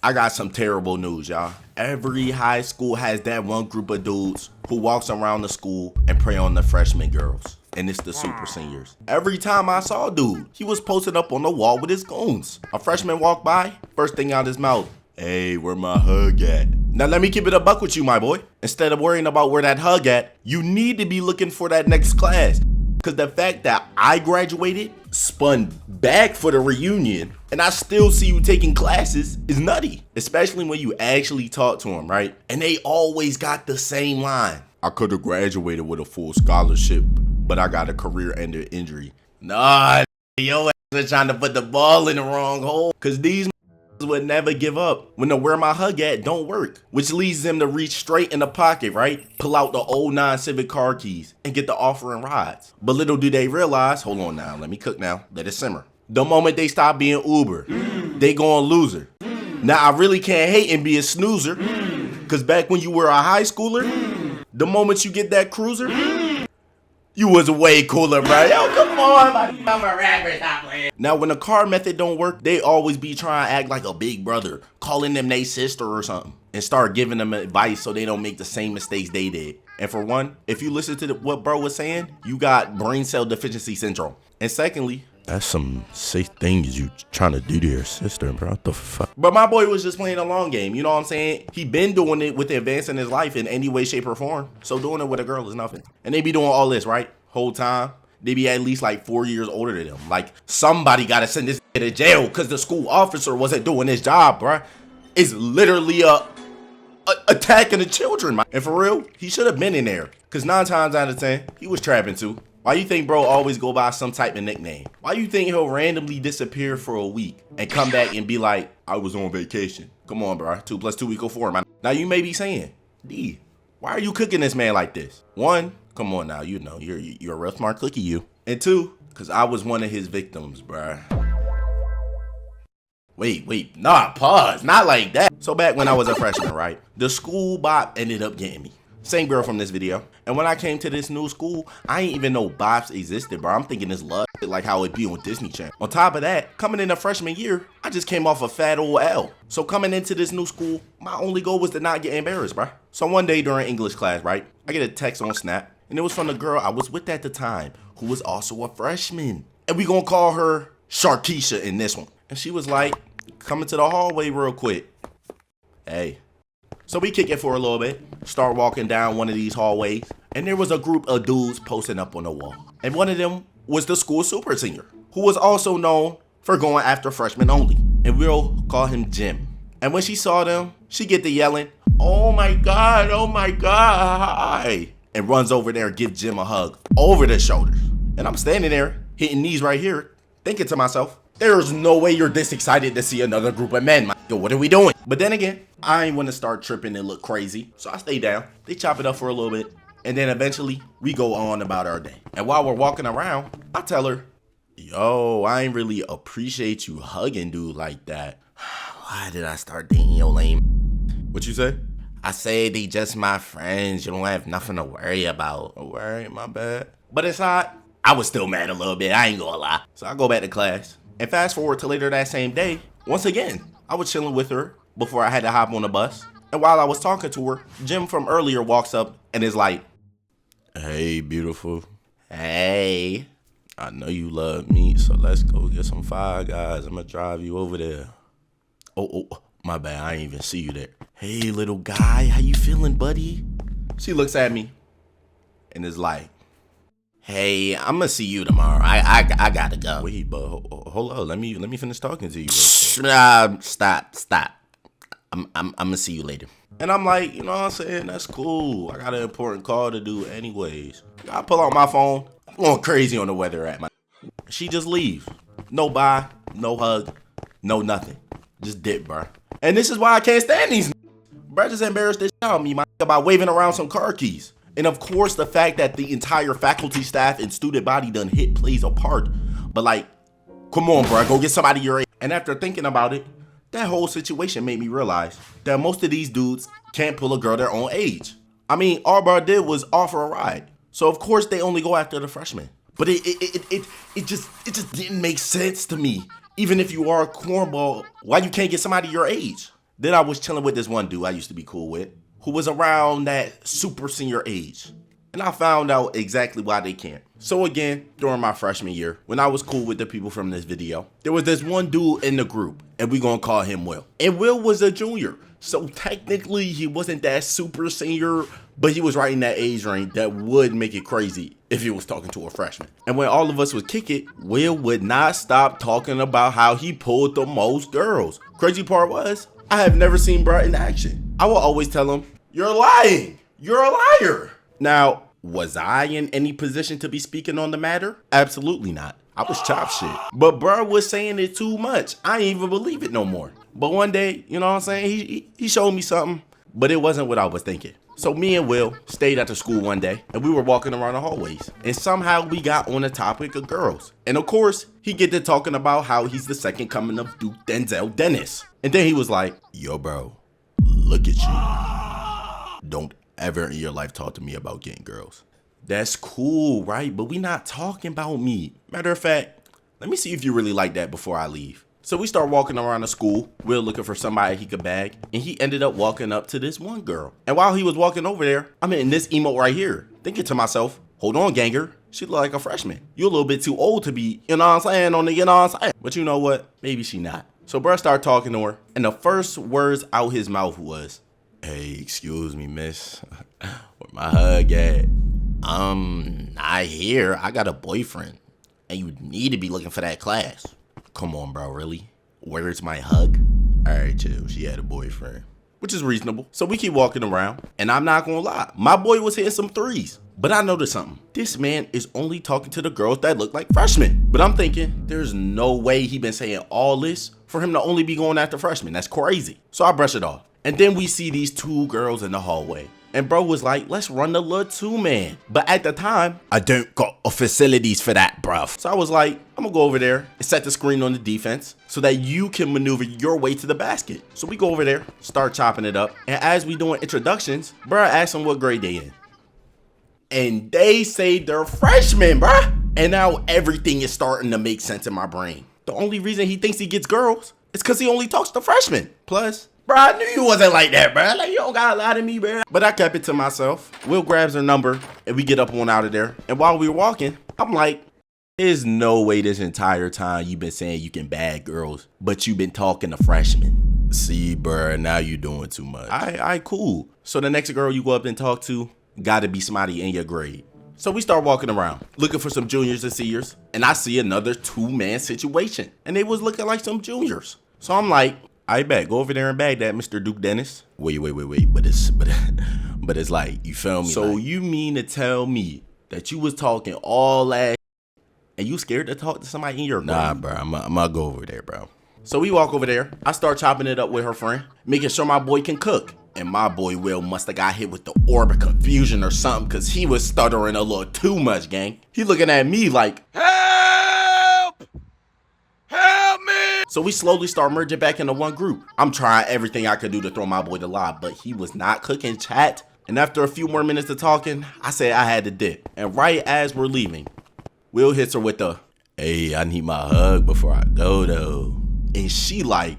I got some terrible news, y'all. Every high school has that one group of dudes who walks around the school and prey on the freshman girls. And it's the super seniors. Every time I saw a dude, he was posted up on the wall with his goons. A freshman walked by, first thing out his mouth, "Hey, where my hug at?" Now let me keep it a buck with you, my boy. Instead of worrying about where that hug at, you need to be looking for that next class. Cause the fact that I graduated, spun back for the reunion, and I still see you taking classes is nutty. Especially when you actually talk to them, right? And they always got the same line. "I could have graduated with a full scholarship, but I got a career-ending injury." Nah, yo ass are trying to put the ball in the wrong hole. Cause these would never give up when the "where my hug at" don't work, which leads them to reach straight in the pocket, right? Pull out the old non-civic car keys and get the offering rides. But little do they realize, hold on now, let me cook now, let it simmer. The moment they stop being Uber, they going loser. Now I really can't hate and be a snoozer, cause back when you were a high schooler, the moment you get that cruiser, you was way cooler, bro. Yo, come on, I'm a rapper, stop playing. Now, when the car method don't work, they always be trying to act like a big brother, calling them they sister or something, and start giving them advice so they don't make the same mistakes they did. And for one, if you listen to what bro was saying, you got brain cell deficiency syndrome. And secondly, that's some safe things you trying to do to your sister, bro. What the fuck? But my boy was just playing a long game, you know what I'm saying? He been doing it with advancing his life in any way, shape, or form. So doing it with a girl is nothing. And they be doing all this, right? Whole time. They be at least like 4 years older than them. Like, somebody gotta send this to jail because the school officer wasn't doing his job, bro. It's literally attacking the children, man. And for real, he should have been in there. Cause 9 times out of 10, he was trapping too. Why you think bro always go by some type of nickname? Why you think he'll randomly disappear for a week and come back and be like, "I was on vacation"? Come on, bro. 2 + 2 = 4, man. Now you may be saying, "D, why are you cooking this man like this?" 1, come on now, you know, you're a real smart cookie, you. And 2, cause I was one of his victims, bro. Wait, nah, pause, not like that. So back when I was a freshman, right? The school bop ended up getting me. Same girl from this video. And when I came to this new school, I ain't even know bops existed, bro. I'm thinking it's love, like how it be on Disney Channel. On top of that, coming in the freshman year, I just came off a fat old L. So coming into this new school, my only goal was to not get embarrassed, bro. So one day during English class, right, I get a text on Snap, and it was from the girl I was with at the time, who was also a freshman. And we gonna call her Sharkeisha in this one. And she was like, "Coming to the hallway real quick." Hey. So we kick it for a little bit, start walking down one of these hallways, and there was a group of dudes posting up on the wall. And one of them was the school super senior, who was also known for going after freshmen only. And we'll call him Jim. And when she saw them, she get to yelling, oh my God, hi," and runs over there and gives Jim a hug over the shoulders. And I'm standing there, hitting knees right here, thinking to myself, there's no way you're this excited to see another group of men. Yo, what are we doing? But then again, I ain't want to start tripping and look crazy, so I stay down. They chop it up for a little bit, and then eventually we go on about our day. And while we're walking around, I tell her, "Yo, I ain't really appreciate you hugging dude like that. Why did I start dating your lame?" What you say? I say they just my friends. You don't have nothing to worry about. Oh, alright, my bad. But inside, I was still mad a little bit. I ain't gonna lie. So I go back to class. And fast forward to later that same day, once again, I was chilling with her before I had to hop on the bus. And while I was talking to her, Jim from earlier walks up and is like, "Hey, beautiful. Hey, I know you love meat, so let's go get some Five Guys. I'm gonna drive you over there." Oh, my bad. I ain't even see you there. "Hey, little guy, how you feeling, buddy?" She looks at me and is like, "Hey, I'm gonna see you tomorrow. I gotta go." Wait, but hold on. Let me finish talking to you. Stop. I'm gonna see you later. And I'm like, you know what I'm saying? That's cool. I got an important call to do anyways. I pull out my phone. I'm going crazy on the weather at my. She just leaves. No bye, no hug, no nothing. Just dip, bro. And this is why I can't stand these. Bro just embarrassed the shit out of me, my by waving around some car keys. And of course, the fact that the entire faculty, staff, and student body done hit plays a part. But like, come on, bro, go get somebody your age. And after thinking about it, that whole situation made me realize that most of these dudes can't pull a girl their own age. I mean, all bro did was offer a ride. So of course they only go after the freshmen. But it just didn't make sense to me. Even if you are a cornball, why you can't get somebody your age? Then I was chilling with this one dude I used to be cool with, who was around that super senior age. And I found out exactly why they can't. So again, during my freshman year, when I was cool with the people from this video, there was this one dude in the group, and we gonna call him Will. And Will was a junior, so technically he wasn't that super senior, but he was right in that age range that would make it crazy if he was talking to a freshman. And when all of us would kick it, Will would not stop talking about how he pulled the most girls. Crazy part was, I have never seen bruh in action. I will always tell him, "You're lying. You're a liar." Now, was I in any position to be speaking on the matter? Absolutely not. I was chop shit. But bruh was saying it too much. I ain't even believe it no more. But one day, you know what I'm saying? He showed me something, but it wasn't what I was thinking. So me and Will stayed at the school one day, and we were walking around the hallways, and somehow we got on the topic of girls. And of course, he get to talking about how he's the second coming of Duke Denzel Dennis. And then he was like, "Yo, bro, look at you. Don't ever in your life talk to me about getting girls." That's cool, right? But we not talking about me. Matter of fact, let me see if you really like that before I leave. So we start walking around the school. We're looking for somebody he could bag. And he ended up walking up to this one girl. And while he was walking over there, I'm in this emote right here, thinking to myself, hold on, ganger. She look like a freshman. You're a little bit too old to be, you know what I'm saying, on the, you know what I'm saying. But you know what? Maybe she not. So bruh started talking to her. And the first words out his mouth was, "Hey, excuse me, miss. Where my hug at?" Not here. I got a boyfriend. And you need to be looking for that class." Come on, bro, really? Where's my hug? All right, chill. She had a boyfriend, which is reasonable. So we keep walking around, and I'm not gonna lie, my boy was hitting some threes. But I noticed something. This man is only talking to the girls that look like freshmen. But I'm thinking, there's no way he been saying all this for him to only be going after freshmen. That's crazy. So I brush it off. And then we see these two girls in the hallway. And bro was like, "Let's run the little two-man." But at the time, I don't got facilities for that, bruv. So I was like, I'm gonna go over there and set the screen on the defense so that you can maneuver your way to the basket. So we go over there, start chopping it up. And as we doing introductions, bruh asked them what grade they in. And they say they're freshmen, bruh. And now everything is starting to make sense in my brain. The only reason he thinks he gets girls is because he only talks to freshmen. Plus, bro, I knew you wasn't like that, bro. Like, you don't gotta lie to me, bro. But I kept it to myself. Will grabs her number, and we get up on out of there. And while we were walking, I'm like, there's no way this entire time you've been saying you can bag girls, but you've been talking to freshmen. See, bro, now you doing too much. All right, cool. So the next girl you go up and talk to, gotta be somebody in your grade. So we start walking around, looking for some juniors and seniors, and I see another two-man situation. And they was looking like some juniors. So I'm like, I bet, go over there and bag that, Mr. Duke Dennis. Wait, but it's like, you feel me? So like, you mean to tell me that you was talking all that and you scared to talk to somebody in your grade? Nah, bro, I'm gonna go over there, bro. So we walk over there. I start chopping it up with her friend, making sure my boy can cook. And my boy Will must have got hit with the orb of confusion or something, because he was stuttering a little too much, gang. He looking at me like, help! Help me! So we slowly start merging back into one group. I'm trying everything I could do to throw my boy to lie, but he was not cooking, chat. And after a few more minutes of talking, I said I had to dip. And right as we're leaving, Will hits her with the, hey, I need my hug before I go though. And she like,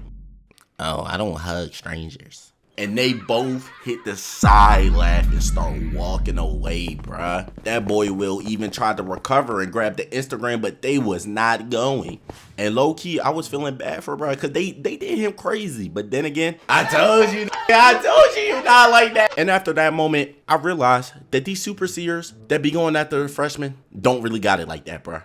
oh, I don't hug strangers. And they both hit the side laugh and start walking away, bruh. That boy Will even tried to recover and grab the Instagram, but they was not going. And low-key, I was feeling bad for bruh, because they did him crazy. But then again, I told you you're not like that. And after that moment, I realized that these super seers that be going after the freshmen don't really got it like that, bruh.